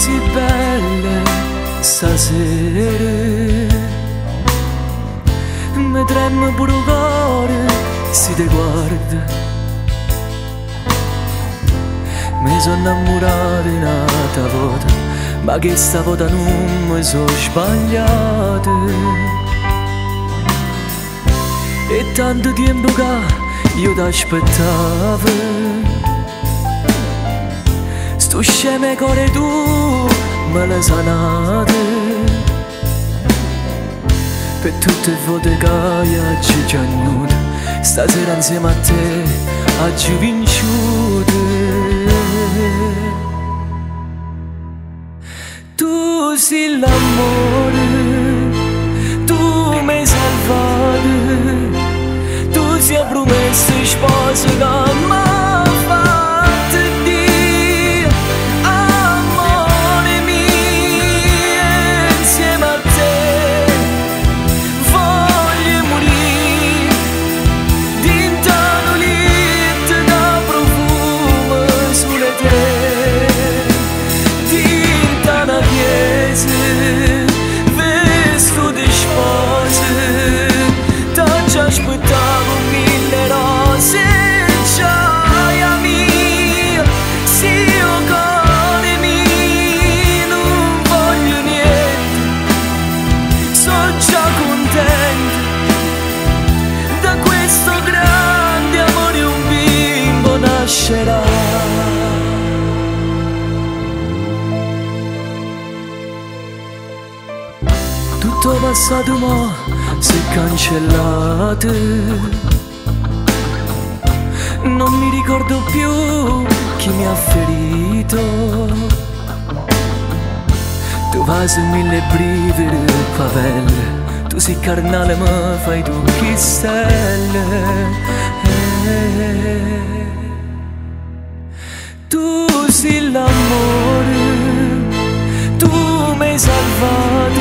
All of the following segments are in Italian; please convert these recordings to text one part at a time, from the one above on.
così belle stasera, mi trema pure il cuore se ti guarda. Mi sono innamorato un'altra volta, ma che stavolta non mi sono sbagliato. E tanto tempo che io ti aspettavo, sto scemo cuore tu me l'hai sanato. Per tutte le volte che io ci giannuto, stasera insieme a te ho vinciuto. Tu sei l'amore, tu mi hai salvato, tu sei promesso sposo che mi ha fatto Dio. Amore mio, insieme a te voglio morire, dintano litto da profumo sulle te, dintana chiesa vesto di spose. T'ho aspettato mille rose, gioia mia, sì io cuore mio, non voglio niente, sono già contento. Da questo grande amore un bimbo nascerà. Tutto passato ma si è cancellato, non mi ricordo più chi mi ha ferito. Tu vai su mille brividi favelle, tu sei carnale ma fai tu chi stelle. Tu sei l'amore, tu mi hai salvato,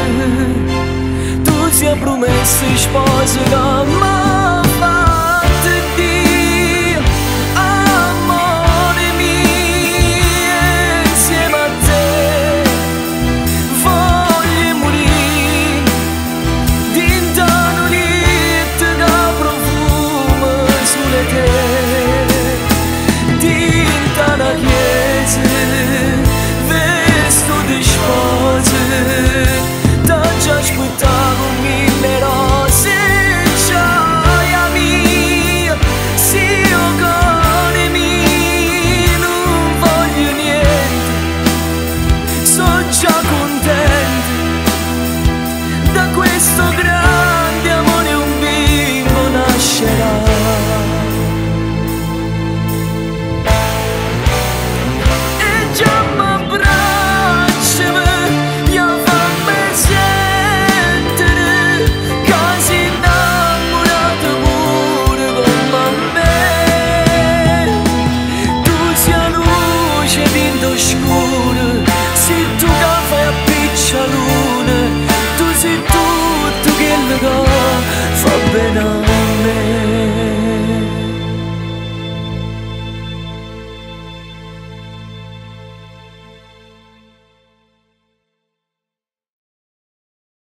tu sei promesso sposo che mi ha fatto Dio. Amore mio, insieme a te voglio morire, dintano litto da profumo sulle te, dintana chiesa vesto di spose. T'ho aspettato mille rose, gioia mia, sì io cuore mio, non voglio niente, sono già contento. Da questo grande amore un bimbo nascerà. Oscuro, sei tu che fai a piccia luna, tu sei tutto quello che fa bene.